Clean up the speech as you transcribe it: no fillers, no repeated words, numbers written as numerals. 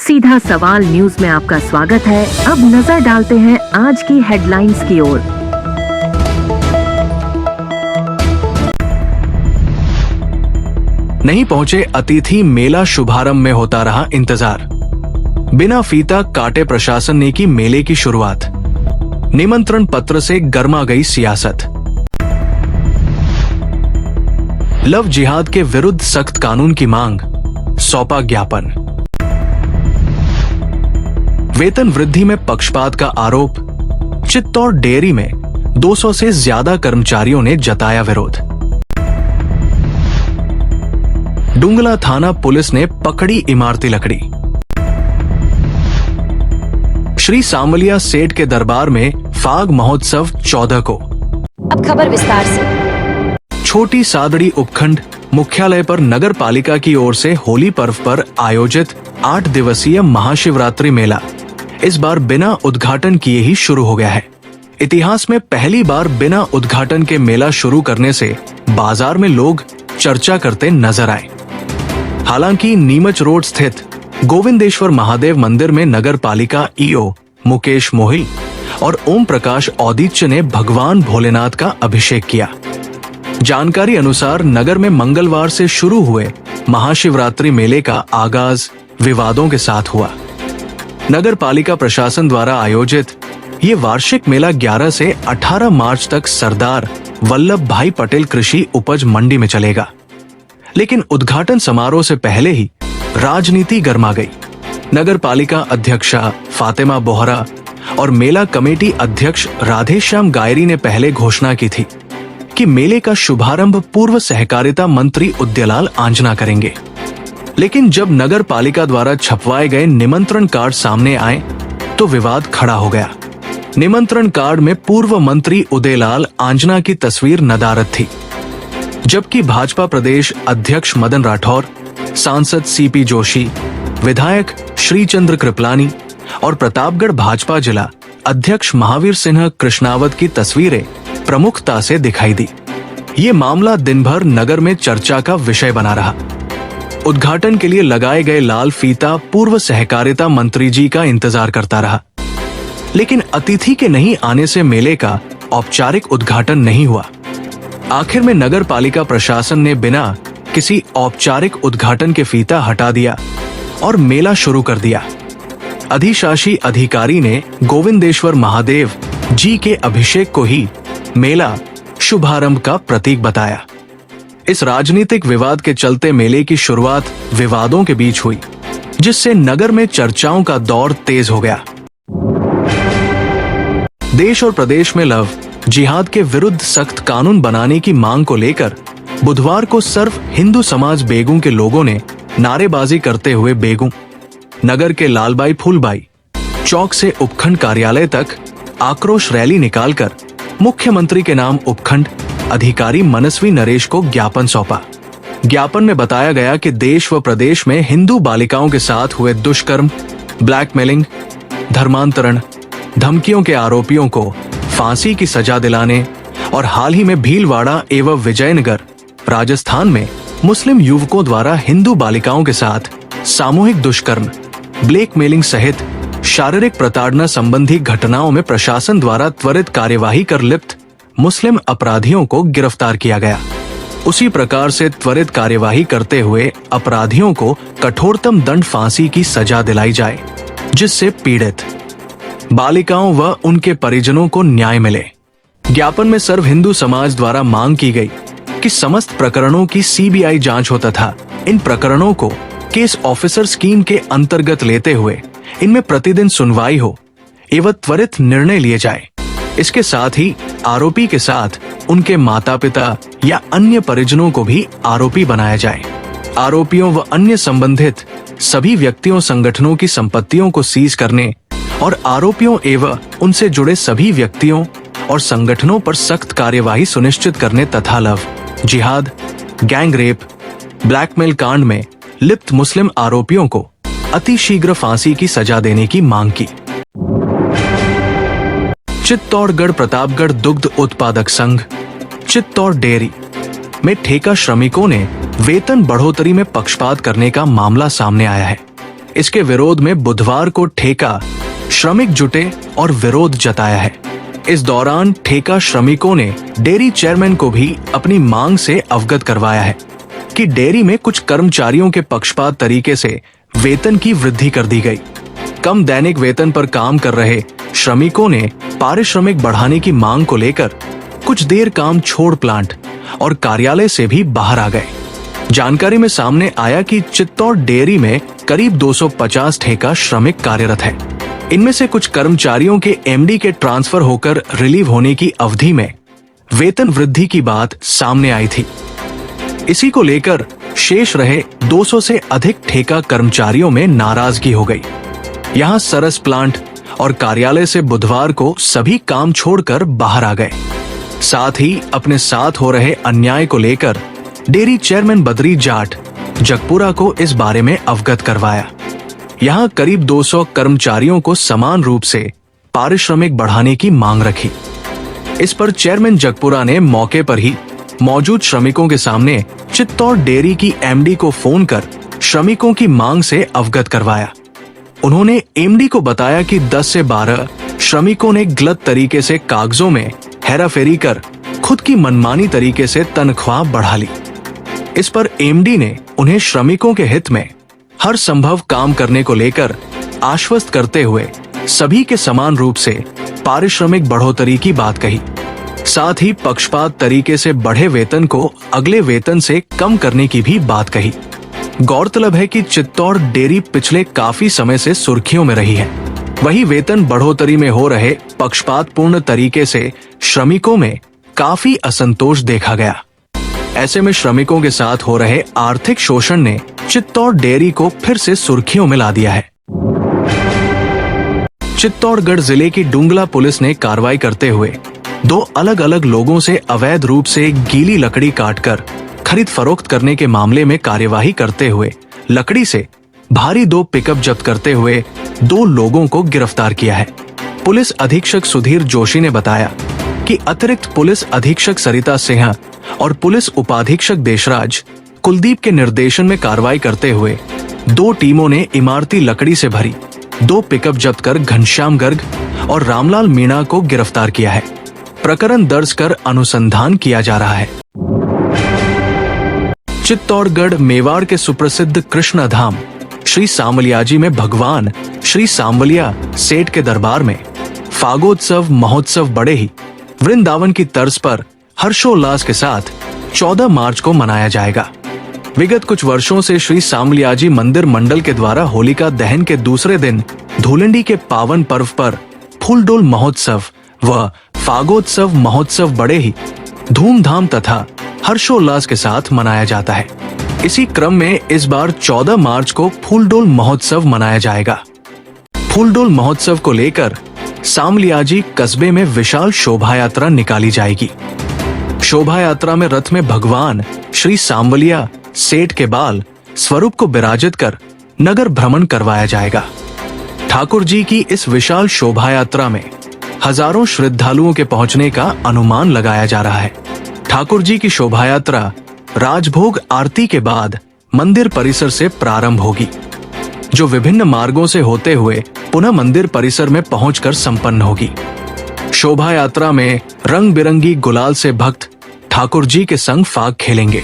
सीधा सवाल न्यूज में आपका स्वागत है। अब नजर डालते हैं आज की हेडलाइंस की ओर। नहीं पहुंचे अतिथि, मेला शुभारंभ में होता रहा इंतजार। बिना फीता काटे प्रशासन ने की मेले की शुरुआत। निमंत्रण पत्र से गर्मा गई सियासत। लव जिहाद के विरुद्ध सख्त कानून की मांग, सौंपा ज्ञापन। वेतन वृद्धि में पक्षपात का आरोप। चित्तौड़ डेयरी में 200 से ज्यादा कर्मचारियों ने जताया विरोध। डुंगला थाना पुलिस ने पकड़ी इमारती लकड़ी। श्री सांवलिया सेठ के दरबार में फाग महोत्सव 14 को। अब खबर विस्तार से। छोटी सादड़ी उपखंड मुख्यालय पर नगर पालिका की ओर से होली पर्व पर आयोजित 8 दिवसीय महाशिवरात्रि मेला इस बार बिना उद्घाटन किए ही शुरू हो गया है। इतिहास में पहली बार बिना उद्घाटन के मेला शुरू करने से बाजार में लोग चर्चा करते नजर आए। हालांकि नीमच रोड स्थित गोविंदेश्वर महादेव मंदिर में नगर पालिका ईओ मुकेश मोहिल और ओम प्रकाश औदिच्य ने भगवान भोलेनाथ का अभिषेक किया। जानकारी अनुसार नगर में मंगलवार से शुरू हुए महाशिवरात्रि मेले का आगाज विवादों के साथ हुआ। नगर पालिका प्रशासन द्वारा आयोजित ये वार्षिक मेला 11 से 18 मार्च तक सरदार वल्लभ भाई पटेल कृषि उपज मंडी में चलेगा। लेकिन उद्घाटन समारोह से पहले ही राजनीति गर्मा गई। नगर पालिका अध्यक्षा फातिमा बोहरा और मेला कमेटी अध्यक्ष राधेश्याम गायरी ने पहले घोषणा की थी कि मेले का शुभारंभ पूर्व सहकारिता मंत्री उदयलाल आंजना करेंगे। लेकिन जब नगर पालिका द्वारा छपवाए गए निमंत्रण कार्ड सामने आए तो विवाद खड़ा हो गया। निमंत्रण कार्ड में पूर्व मंत्री उदयलाल आंजना की तस्वीर नदारद थी, जबकि भाजपा प्रदेश अध्यक्ष मदन राठौर, सांसद सीपी जोशी, विधायक श्रीचंद्र कृपलानी और प्रतापगढ़ भाजपा जिला अध्यक्ष महावीर सिंह कृष्णावत की तस्वीरें प्रमुखता से दिखाई दी। ये मामला दिन भर नगर में चर्चा का विषय बना रहा। उद्घाटन के लिए लगाए गए लाल फीता पूर्व सहकारिता मंत्री जी का इंतजार करता रहा, लेकिन अतिथि के नहीं आने से मेले का औपचारिक उद्घाटन नहीं हुआ। आखिर में नगर पालिका प्रशासन ने बिना किसी औपचारिक उद्घाटन के फीता हटा दिया और मेला शुरू कर दिया। अधिशासी अधिकारी ने गोविंदेश्वर महादेव जी के अभिषेक को ही मेला शुभारंभ का प्रतीक बताया। इस राजनीतिक विवाद के चलते मेले की शुरुआत विवादों के बीच हुई, जिससे नगर में चर्चाओं का दौर तेज हो गया। देश और प्रदेश में लव जिहाद के विरुद्ध सख्त कानून बनाने की मांग को लेकर बुधवार को सर्व हिंदू समाज बेगू के लोगों ने नारेबाजी करते हुए बेगू नगर के लालबाई फूलबाई चौक से उपखंड कार्यालय तक आक्रोश रैली निकालकर मुख्यमंत्री के नाम उपखंड अधिकारी मनस्वी नरेश को ज्ञापन सौंपा। ज्ञापन में बताया गया कि देश व प्रदेश में हिंदू बालिकाओं के साथ हुए दुष्कर्म, ब्लैकमेलिंग, धर्मांतरण, धमकियों के आरोपियों को फांसी की सजा दिलाने और हाल ही में भीलवाड़ा एवं विजयनगर राजस्थान में मुस्लिम युवकों द्वारा हिंदू बालिकाओं के साथ सामूहिक दुष्कर्म, ब्लैकमेलिंग सहित शारीरिक प्रताड़ना संबंधी घटनाओं में प्रशासन द्वारा त्वरित कार्यवाही कर लिप्त मुस्लिम अपराधियों को गिरफ्तार किया गया। उसी प्रकार से त्वरित कार्यवाही करते हुए अपराधियों को कठोरतम दंड फांसी की सजा दिलाई जाए, जिससे पीड़ित बालिकाओं व उनके परिजनों को न्याय मिले। ज्ञापन में सर्व हिंदू समाज द्वारा मांग की गई कि समस्त प्रकरणों की सीबीआई जांच हो तथा इन प्रकरणों को केस ऑफिसर स्कीम के अंतर्गत लेते हुए इनमें प्रतिदिन सुनवाई हो एवं त्वरित निर्णय लिए जाए। इसके साथ ही आरोपी के साथ उनके माता पिता या अन्य परिजनों को भी आरोपी बनाया जाए। आरोपियों व अन्य संबंधित सभी व्यक्तियों संगठनों की संपत्तियों को सीज करने और आरोपियों एवं उनसे जुड़े सभी व्यक्तियों और संगठनों पर सख्त कार्यवाही सुनिश्चित करने तथा लव जिहाद, गैंग रेप, ब्लैकमेल कांड में लिप्त मुस्लिम आरोपियों को अतिशीघ्र फांसी की सजा देने की मांग की। चित्तौड़गढ़ प्रतापगढ़ दुग्ध उत्पादक संघ चित्तौड़ डेयरी में ठेका श्रमिकों ने वेतन बढ़ोतरी में पक्षपात करने का मामला सामने आया है। इसके विरोध में बुधवार को ठेका श्रमिक जुटे और विरोध जताया है। इस दौरान ठेका श्रमिकों ने डेयरी चेयरमैन को भी अपनी मांग से अवगत करवाया है कि डेयरी में कुछ कर्मचारियों के पक्षपात तरीके से वेतन की वृद्धि कर दी गई। कम दैनिक वेतन पर काम कर रहे श्रमिकों ने पारिश्रमिक बढ़ाने की मांग को लेकर कुछ देर काम छोड़ प्लांट और कार्यालय से भी बाहर आ गए। जानकारी में सामने आया कि चित्तौड़ डेयरी में करीब 250 ठेका श्रमिक कार्यरत है। इनमें से कुछ कर्मचारियों के एमडी के ट्रांसफर होकर रिलीव होने की अवधि में वेतन वृद्धि की बात सामने आई थी। इसी को लेकर शेष रहे 200 से अधिक ठेका कर्मचारियों में नाराजगी हो गई। यहां सरस प्लांट और कार्यालय से बुधवार को सभी काम छोड़कर बाहर आ गए। साथ ही अपने साथ हो रहे अन्याय को लेकर डेयरी चेयरमैन बद्री जाट जगपुरा को इस बारे में अवगत करवाया। यहां करीब 200 कर्मचारियों को समान रूप से पारिश्रमिक बढ़ाने की मांग रखी। इस पर चेयरमैन जगपुरा ने मौके पर ही मौजूद श्रमिकों के सामने चित्तौड़ डेयरी की एमडी को फोन कर श्रमिकों की मांग से अवगत करवाया। उन्होंने एमडी को बताया कि 10 से 12 श्रमिकों ने गलत तरीके से कागजों में हेराफेरी कर खुद की मनमानी तरीके से तनख्वाह बढ़ा ली। इस पर एमडी ने उन्हें श्रमिकों के हित में हर संभव काम करने को लेकर आश्वस्त करते हुए सभी के समान रूप से पारिश्रमिक बढ़ोतरी की बात कही। साथ ही पक्षपात तरीके से बढ़े वेतन को अगले वेतन से कम करने की भी बात कही। गौरतलब है कि चित्तौड़ डेयरी पिछले काफी समय से सुर्खियों में रही है। वही वेतन बढ़ोतरी में हो रहे पक्षपातपूर्ण तरीके से श्रमिकों में काफी असंतोष देखा गया। ऐसे में श्रमिकों के साथ हो रहे आर्थिक शोषण ने चित्तौड़ डेयरी को फिर से सुर्खियों में ला दिया है। चित्तौड़गढ़ जिले की डुंगला पुलिस ने कार्रवाई करते हुए 2 अलग अलग लोगों से अवैध रूप से गीली लकड़ी काटकर खरीद फरोख्त करने के मामले में कार्यवाही करते हुए लकड़ी से भारी 2 पिकअप जब्त करते हुए 2 लोगों को गिरफ्तार किया है। पुलिस अधीक्षक सुधीर जोशी ने बताया कि अतिरिक्त पुलिस अधीक्षक सरिता सिंह और पुलिस उपाधीक्षक देशराज कुलदीप के निर्देशन में कार्रवाई करते हुए 2 टीमों ने इमारती लकड़ी से भरी 2 पिकअप जब्त कर घनश्याम गर्ग और रामलाल मीणा को गिरफ्तार किया है। प्रकरण दर्ज कर अनुसंधान किया जा रहा है। चित्तौड़गढ़ मेवाड़ के सुप्रसिद्ध कृष्ण धाम श्री सांवलियाजी में भगवान श्री सांवलिया सेठ के दरबार में फागोत्सव महोत्सव बड़े ही वृंदावन की तर्ज पर हर्षोल्लास के साथ 14 मार्च को मनाया जाएगा। विगत कुछ वर्षों से श्री सांवलियाजी मंदिर मंडल के द्वारा होलिका दहन के दूसरे दिन धूलंडी के पावन पर्व पर फूलडोल महोत्सव व फागोत्सव महोत्सव बड़े ही धूमधाम तथा हर्षोल्लास के साथ मनाया जाता है। इसी क्रम में इस बार 14 मार्च को फूलडोल महोत्सव मनाया जाएगा। फूलडोल महोत्सव को लेकर सांवलियाजी कस्बे में विशाल शोभा यात्रा निकाली जाएगी। शोभा यात्रा में रथ में भगवान श्री सांवलिया सेठ के बाल स्वरूप को विराजित कर नगर भ्रमण करवाया जाएगा। ठाकुर जी की इस विशाल शोभा यात्रा में हजारों श्रद्धालुओं के पहुंचने का अनुमान लगाया जा रहा है। ठाकुर जी की शोभा यात्रा राजभोग आरती के बाद मंदिर परिसर से प्रारंभ होगी, जो विभिन्न मार्गों से होते हुए पुनः मंदिर परिसर में पहुंचकर संपन्न होगी। शोभा यात्रा में रंग बिरंगी गुलाल से भक्त ठाकुर जी के संग फाग खेलेंगे।